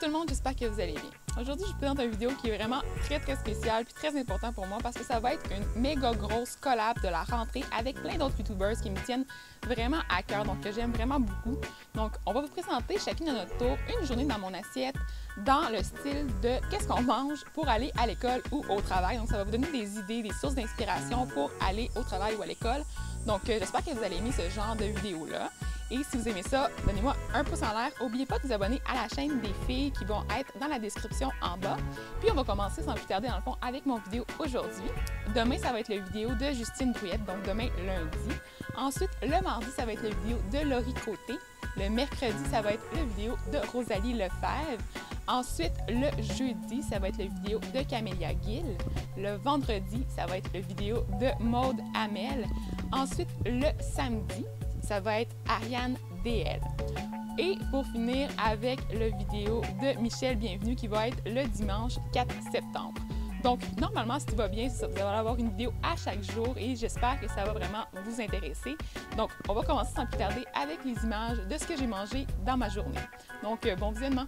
tout le monde, j'espère que vous allez bien. Aujourd'hui, je vous présente une vidéo qui est vraiment très spéciale puis très importante pour moi parce que ça va être une méga grosse collab de la rentrée avec plein d'autres YouTubers qui me tiennent vraiment à cœur, donc que j'aime vraiment beaucoup. Donc, on va vous présenter chacune à notre tour une journée dans mon assiette dans le style de qu'est-ce qu'on mange pour aller à l'école ou au travail. Donc, ça va vous donner des idées, des sources d'inspiration pour aller au travail ou à l'école. Donc, j'espère que vous allez aimer ce genre de vidéo-là. Et si vous aimez ça, donnez-moi un pouce en l'air. N'oubliez pas de vous abonner à la chaîne des filles qui vont être dans la description en bas. Puis on va commencer sans plus tarder dans le fond avec mon vidéo aujourd'hui. Demain, ça va être la vidéo de Justine Brouillette, donc demain lundi. Ensuite, le mardi, ça va être la vidéo de Laurie Côté. Le mercredi, ça va être la vidéo de Rosalie Lefebvre. Ensuite, le jeudi, ça va être la vidéo de Camélia Gill. Le vendredi, ça va être la vidéo de Maude Hamel. Ensuite, le samedi, ça va être Ariane DL. Et pour finir avec la vidéo de Michel Bienvenue qui va être le dimanche 4 septembre. Donc, normalement, si tout va bien, vous allez avoir une vidéo à chaque jour et j'espère que ça va vraiment vous intéresser. Donc, on va commencer sans plus tarder avec les images de ce que j'ai mangé dans ma journée. Donc, bon visionnement!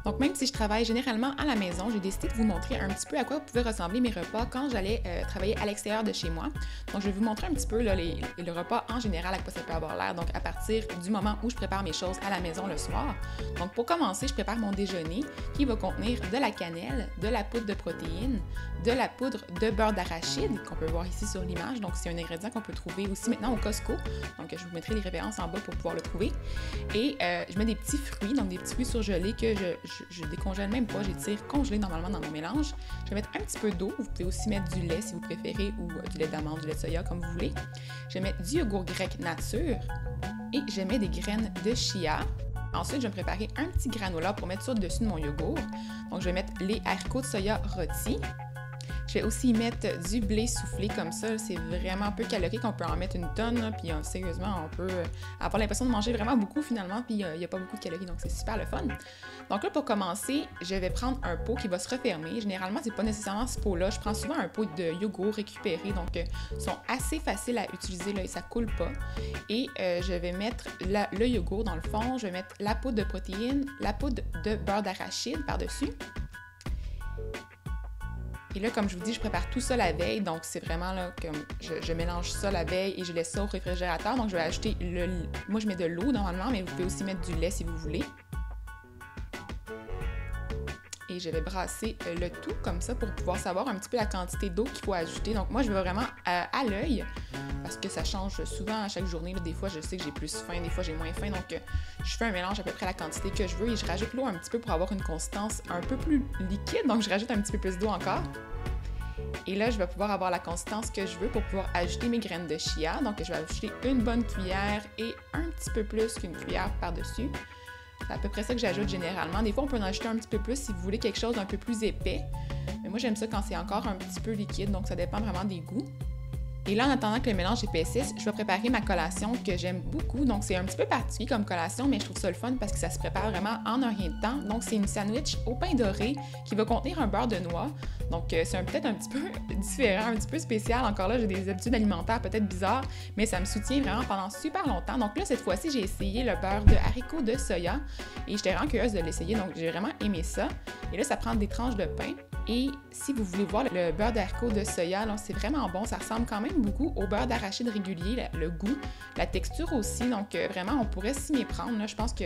Donc, même si je travaille généralement à la maison, j'ai décidé de vous montrer un petit peu à quoi pouvaient ressembler mes repas quand j'allais travailler à l'extérieur de chez moi. Donc, je vais vous montrer un petit peu là, le repas en général, à quoi ça peut avoir l'air. Donc, à partir du moment où je prépare mes choses à la maison le soir. Donc, pour commencer, je prépare mon déjeuner qui va contenir de la cannelle, de la poudre de protéines, de la poudre de beurre d'arachide qu'on peut voir ici sur l'image. Donc, c'est un ingrédient qu'on peut trouver aussi maintenant au Costco. Donc, je vous mettrai les références en bas pour pouvoir le trouver. Et je mets des petits fruits, donc des petits fruits surgelés que je décongèle même pas, j'étire congelé normalement dans mon mélange. Je vais mettre un petit peu d'eau, vous pouvez aussi mettre du lait si vous préférez ou du lait d'amande, du lait de soya comme vous voulez. Je vais mettre du yogourt grec nature et je mets des graines de chia. Ensuite, je vais me préparer un petit granola pour mettre ça au-dessus de mon yogourt. Donc, je vais mettre les haricots de soya rôtis. Je vais aussi mettre du blé soufflé comme ça. C'est vraiment peu calorique. On peut en mettre une tonne. Là, puis sérieusement, on peut avoir l'impression de manger vraiment beaucoup finalement. Puis il n'y a pas beaucoup de calories. Donc c'est super le fun. Donc là, pour commencer, je vais prendre un pot qui va se refermer. Généralement, c'est pas nécessairement ce pot-là. Je prends souvent un pot de yogourt récupéré. Donc ils sont assez faciles à utiliser là, et ça coule pas. Et je vais mettre le yogourt dans le fond. Je vais mettre la poudre de protéines, la poudre de beurre d'arachide par-dessus. Et là, comme je vous dis, je prépare tout ça la veille, donc c'est vraiment là comme je mélange ça la veille et je laisse ça au réfrigérateur. Donc je vais ajouter moi je mets de l'eau normalement, mais vous pouvez aussi mettre du lait si vous voulez. Et je vais brasser le tout comme ça pour pouvoir savoir un petit peu la quantité d'eau qu'il faut ajouter. Donc moi, je vais vraiment à l'œil parce que ça change souvent à chaque journée. Là, des fois, je sais que j'ai plus faim, des fois, j'ai moins faim. Donc, je fais un mélange à peu près la quantité que je veux et je rajoute l'eau un petit peu pour avoir une consistance un peu plus liquide. Donc, je rajoute un petit peu plus d'eau encore. Et là, je vais pouvoir avoir la consistance que je veux pour pouvoir ajouter mes graines de chia. Donc, je vais ajouter une bonne cuillère et un petit peu plus qu'une cuillère par-dessus. C'est à peu près ça que j'ajoute généralement. Des fois, on peut en ajouter un petit peu plus si vous voulez quelque chose d'un peu plus épais. Mais moi, j'aime ça quand c'est encore un petit peu liquide, donc ça dépend vraiment des goûts. Et là, en attendant que le mélange épaississe, je vais préparer ma collation que j'aime beaucoup. Donc, c'est un petit peu particulier comme collation, mais je trouve ça le fun parce que ça se prépare vraiment en un rien de temps. Donc, c'est une sandwich au pain doré qui va contenir un beurre de noix. Donc, c'est peut-être un petit peu différent, un petit peu spécial. Encore là, j'ai des habitudes alimentaires peut-être bizarres, mais ça me soutient vraiment pendant super longtemps. Donc là, cette fois-ci, j'ai essayé le beurre de haricots de soya et j'étais vraiment curieuse de l'essayer. Donc, j'ai vraiment aimé ça. Et là, ça prend des tranches de pain. Et si vous voulez voir le beurre d'haricots de soya, c'est vraiment bon. Ça ressemble quand même beaucoup au beurre d'arachide régulier, le goût, la texture aussi. Donc, vraiment, on pourrait s'y méprendre. Là, je pense que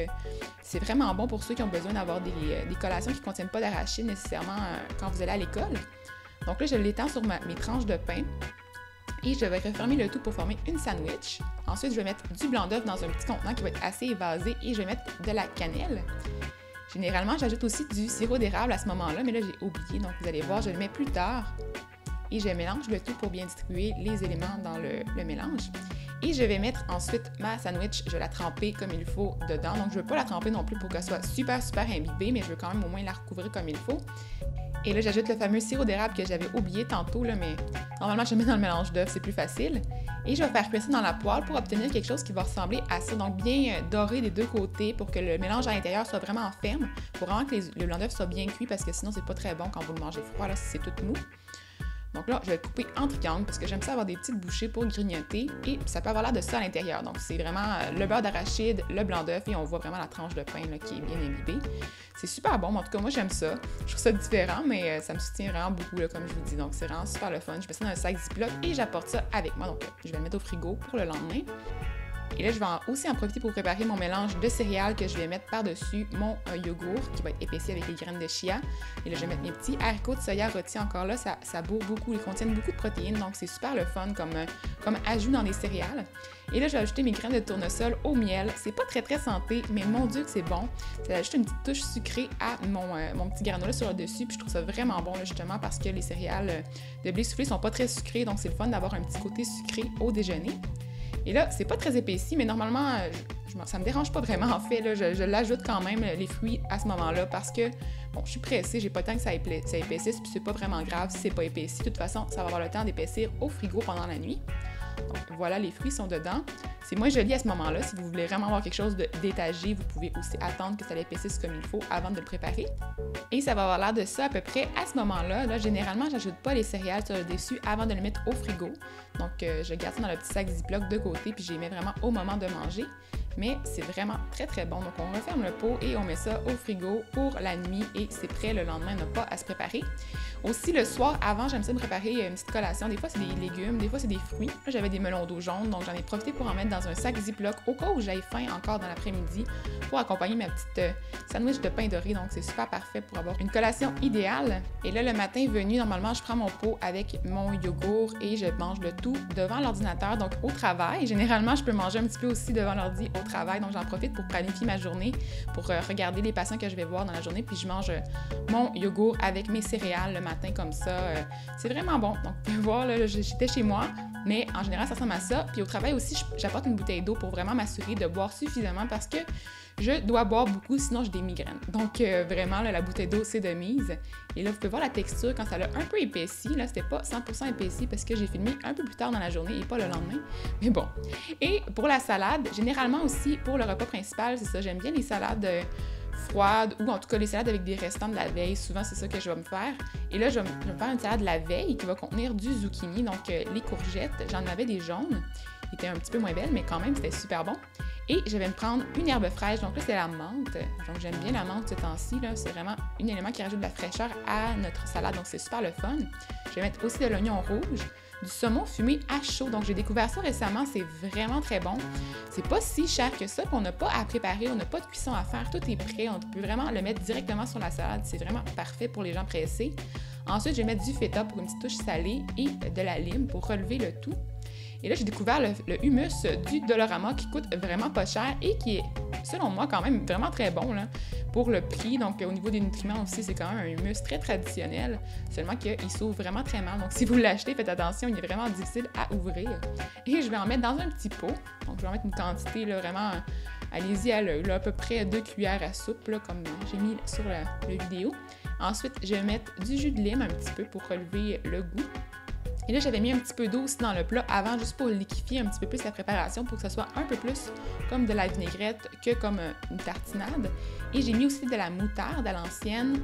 c'est vraiment bon pour ceux qui ont besoin d'avoir des collations qui ne contiennent pas d'arachide nécessairement quand vous allez à l'école. Donc là, je l'étends sur mes tranches de pain. Et je vais refermer le tout pour former une sandwich. Ensuite, je vais mettre du blanc d'œuf dans un petit contenant qui va être assez évasé et je vais mettre de la cannelle. Généralement, j'ajoute aussi du sirop d'érable à ce moment-là, mais là, j'ai oublié. Donc, vous allez voir, je le mets plus tard. Et je mélange le tout pour bien distribuer les éléments dans le mélange. Et je vais mettre ensuite ma sandwich, je vais la tremper comme il faut dedans. Donc, je ne veux pas la tremper non plus pour qu'elle soit super imbibée, mais je veux quand même au moins la recouvrir comme il faut. Et là, j'ajoute le fameux sirop d'érable que j'avais oublié tantôt, là, mais normalement, je le mets dans le mélange d'œufs, c'est plus facile. Et je vais faire cuire ça dans la poêle pour obtenir quelque chose qui va ressembler à ça. Donc, bien doré des deux côtés pour que le mélange à l'intérieur soit vraiment ferme, pour vraiment que le blanc d'œuf soit bien cuit parce que sinon, c'est pas très bon quand vous le mangez froid, là, si c'est tout mou. Donc là, je vais le couper en triangles parce que j'aime ça avoir des petites bouchées pour grignoter et ça peut avoir l'air de ça à l'intérieur. Donc c'est vraiment le beurre d'arachide, le blanc d'œuf et on voit vraiment la tranche de pain là, qui est bien imbibée. C'est super bon, mais en tout cas, moi j'aime ça. Je trouve ça différent, mais ça me soutient vraiment beaucoup, là, comme je vous dis. Donc c'est vraiment super le fun. Je mets ça dans un sac Ziploc et j'apporte ça avec moi. Donc je vais le mettre au frigo pour le lendemain. Et là, je vais aussi en profiter pour préparer mon mélange de céréales que je vais mettre par-dessus mon yogourt qui va être épaissi avec les graines de chia. Et là, je vais mettre mes petits haricots de soya rôtis. Encore là, ça bourre beaucoup, ils contiennent beaucoup de protéines, donc c'est super le fun comme ajout dans des céréales. Et là, je vais ajouter mes graines de tournesol au miel. C'est pas très santé, mais mon Dieu que c'est bon. Ça ajoute une petite touche sucrée à mon petit granola sur le dessus. Puis je trouve ça vraiment bon, là, justement, parce que les céréales de blé soufflé sont pas très sucrées, donc c'est le fun d'avoir un petit côté sucré au déjeuner. Et là, c'est pas très épaissi, mais normalement, ça me dérange pas vraiment. En fait, là, je l'ajoute quand même, les fruits, à ce moment-là, parce que, bon, je suis pressée, j'ai pas le temps que ça épaississe, puis c'est pas vraiment grave si c'est pas épaissi. De toute façon, ça va avoir le temps d'épaissir au frigo pendant la nuit. Donc voilà, les fruits sont dedans. C'est moins joli à ce moment-là. Si vous voulez vraiment avoir quelque chose d'étagé, vous pouvez aussi attendre que ça l'épaississe comme il faut avant de le préparer. Et ça va avoir l'air de ça à peu près à ce moment-là. Là, généralement, j'ajoute pas les céréales sur le dessus avant de le mettre au frigo. Donc, je garde ça dans le petit sac Ziploc de côté, puis je les mets vraiment au moment de manger. Mais c'est vraiment très bon. Donc, on referme le pot et on met ça au frigo pour la nuit et c'est prêt le lendemain, on n'a pas à se préparer. Aussi, le soir, avant, j'aime ça me préparer une petite collation. Des fois, c'est des légumes, des fois, c'est des fruits. Là, j'avais des melons d'eau jaune, donc j'en ai profité pour en mettre dans un sac Ziploc au cas où j'aille faim encore dans l'après-midi pour accompagner ma petite sandwich de pain doré. Donc, c'est super parfait pour avoir une collation idéale. Et là, le matin venu, normalement, je prends mon pot avec mon yogourt et je mange le tout devant l'ordinateur, donc au travail. Généralement, je peux manger un petit peu aussi devant l'ordi au travail, donc j'en profite pour planifier ma journée, pour regarder les patients que je vais voir dans la journée, puis je mange mon yogourt avec mes céréales le matin comme ça. C'est vraiment bon. Donc, vous pouvez voir, là, j'étais chez moi, mais en général, ça ressemble à ça. Puis au travail aussi, j'apporte une bouteille d'eau pour vraiment m'assurer de boire suffisamment parce que je dois boire beaucoup, sinon j'ai des migraines. Donc, vraiment, là, la bouteille d'eau, c'est de mise. Et là, vous pouvez voir la texture quand ça l'a un peu épaissi. Là, c'était pas 100% épaissi parce que j'ai filmé un peu plus tard dans la journée et pas le lendemain. Mais bon. Et pour la salade, généralement aussi, pour le repas principal, c'est ça, j'aime bien les salades froides ou en tout cas les salades avec des restants de la veille. Souvent, c'est ça que je vais me faire. Et là, je vais me faire une salade de la veille qui va contenir du zucchini, donc les courgettes. J'en avais des jaunes. Ils étaient un petit peu moins belles, mais quand même, c'était super bon. Et je vais me prendre une herbe fraîche, donc là, c'est la menthe. Donc, j'aime bien la menthe ce temps-ci, là. C'est vraiment un élément qui rajoute de la fraîcheur à notre salade, donc c'est super le fun. Je vais mettre aussi de l'oignon rouge, du saumon fumé à chaud. Donc, j'ai découvert ça récemment, c'est vraiment très bon. C'est pas si cher que ça, puis on n'a pas à préparer, on n'a pas de cuisson à faire, tout est prêt. On peut vraiment le mettre directement sur la salade, c'est vraiment parfait pour les gens pressés. Ensuite, je vais mettre du feta pour une petite touche salée et de la lime pour relever le tout. Et là, j'ai découvert le hummus du Dollarama qui coûte vraiment pas cher et qui est, selon moi, quand même vraiment très bon là, pour le prix. Donc, au niveau des nutriments aussi, c'est quand même un hummus très traditionnel, seulement qu'il s'ouvre vraiment très mal. Donc, si vous l'achetez, faites attention, il est vraiment difficile à ouvrir. Et je vais en mettre dans un petit pot. Donc, je vais en mettre une quantité là, vraiment, allez-y à l'œil, à peu près 2 cuillères à soupe, là, comme j'ai mis sur la vidéo. Ensuite, je vais mettre du jus de lime un petit peu pour relever le goût. Et là, j'avais mis un petit peu d'eau aussi dans le plat avant, juste pour liquéfier un petit peu plus la préparation, pour que ça soit un peu plus comme de la vinaigrette que comme une tartinade. Et j'ai mis aussi de la moutarde à l'ancienne.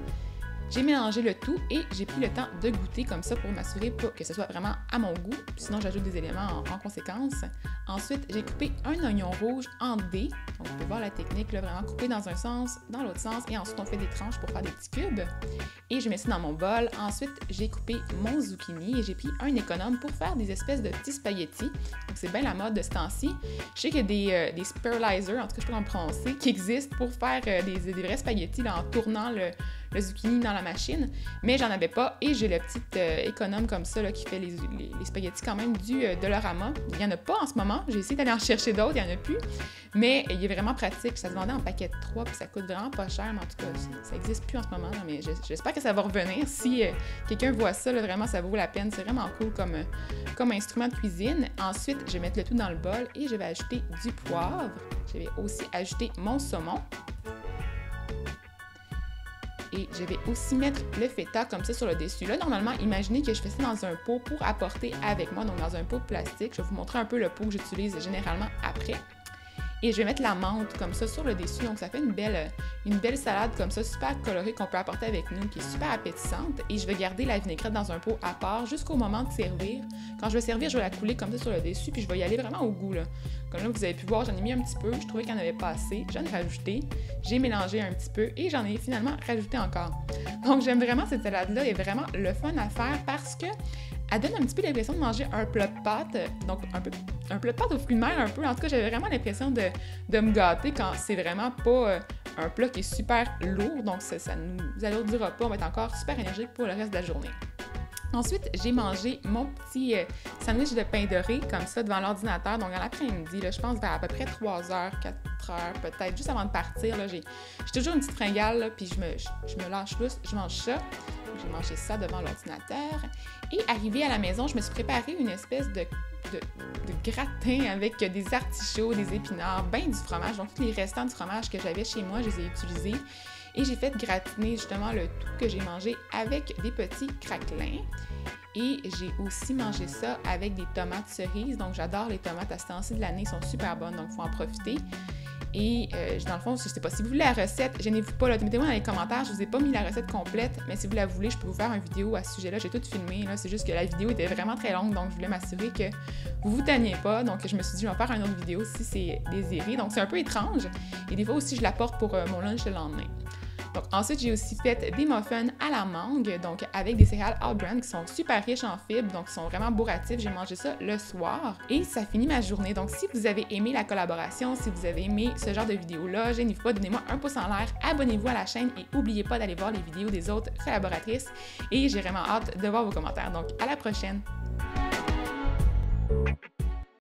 J'ai mélangé le tout et j'ai pris le temps de goûter comme ça pour m'assurer que ce soit vraiment à mon goût. Sinon, j'ajoute des éléments en conséquence. Ensuite, j'ai coupé un oignon rouge en dés. Donc, vous pouvez voir la technique, là, vraiment coupé dans un sens, dans l'autre sens. Et ensuite, on fait des tranches pour faire des petits cubes. Et je mets ça dans mon bol. Ensuite, j'ai coupé mon zucchini et j'ai pris un économe pour faire des espèces de petits spaghettis. Donc, c'est bien la mode de ce temps-ci. Je sais qu'il y a des spiralizers, en tout cas, je peux en prononcer, qui existent pour faire des vrais spaghettis là, en tournant le zucchini dans la machine, mais j'en avais pas et j'ai le petit économe comme ça là, qui fait les spaghettis quand même du Dollarama. Il n'y en a pas en ce moment, j'ai essayé d'aller en chercher d'autres, il n'y en a plus, mais il est vraiment pratique, ça se vendait en paquet de 3 puis ça coûte vraiment pas cher, mais en tout cas ça n'existe plus en ce moment, là, mais j'espère que ça va revenir. Si quelqu'un voit ça, là, vraiment ça vaut la peine, c'est vraiment cool comme instrument de cuisine. Ensuite, je vais mettre le tout dans le bol et je vais ajouter du poivre, je vais aussi ajouter mon saumon. Et je vais aussi mettre le feta comme ça sur le dessus. Là, normalement, imaginez que je fais ça dans un pot pour apporter avec moi, donc dans un pot de plastique. Je vais vous montrer un peu le pot que j'utilise généralement après. Et je vais mettre la menthe comme ça sur le dessus. Donc, ça fait une belle salade comme ça, super colorée qu'on peut apporter avec nous, qui est super appétissante. Et je vais garder la vinaigrette dans un pot à part jusqu'au moment de servir. Quand je vais servir, je vais la couler comme ça sur le dessus, puis je vais y aller vraiment au goût, là. Comme là, vous avez pu voir, j'en ai mis un petit peu. Je trouvais qu'il n'y en avait pas assez. J'en ai rajouté. J'ai mélangé un petit peu et j'en ai finalement rajouté encore. Donc, j'aime vraiment cette salade-là. Elle est vraiment le fun à faire parce que elle donne un petit peu l'impression de manger un plat de pâtes, donc un plat de pâtes aux fruits de mer un peu. En tout cas, j'avais vraiment l'impression de me gâter quand c'est vraiment pas un plat qui est super lourd, donc ça nous alourdira pas, on va être encore super énergique pour le reste de la journée. Ensuite, j'ai mangé mon petit sandwich de pain doré comme ça devant l'ordinateur, donc à l'après-midi, là, je pense vers à peu près 3h, 4h peut-être, juste avant de partir. J'ai toujours une petite fringale, là, puis je me lâche lousse, je mange ça. J'ai mangé ça devant l'ordinateur. Et arrivée à la maison, je me suis préparé une espèce de gratin avec des artichauts, des épinards, ben du fromage. Donc, tous les restants du fromage que j'avais chez moi, je les ai utilisés. Et j'ai fait gratiner justement le tout que j'ai mangé avec des petits craquelins. Et j'ai aussi mangé ça avec des tomates cerises. Donc, j'adore les tomates à ce temps-ci de l'année, elles sont super bonnes, donc il faut en profiter. Et dans le fond, je ne sais pas, si vous voulez la recette, gênez-vous pas, mettez-moi dans les commentaires, je ne vous ai pas mis la recette complète, mais si vous la voulez, je peux vous faire une vidéo à ce sujet-là, j'ai tout filmé, là, c'est juste que la vidéo était vraiment très longue, donc je voulais m'assurer que vous tanniez pas, donc je me suis dit, je vais faire une autre vidéo si c'est désiré, donc c'est un peu étrange, et des fois aussi, je la porte pour mon lunch le lendemain. Donc, ensuite, j'ai aussi fait des muffins à la mangue, donc avec des céréales All Brand qui sont super riches en fibres, donc qui sont vraiment bourratifs. J'ai mangé ça le soir et ça finit ma journée. Donc, si vous avez aimé la collaboration, si vous avez aimé ce genre de vidéo-là, gênez-vous pas, donnez-moi un pouce en l'air, abonnez-vous à la chaîne et n'oubliez pas d'aller voir les vidéos des autres collaboratrices. Et j'ai vraiment hâte de voir vos commentaires. Donc, à la prochaine!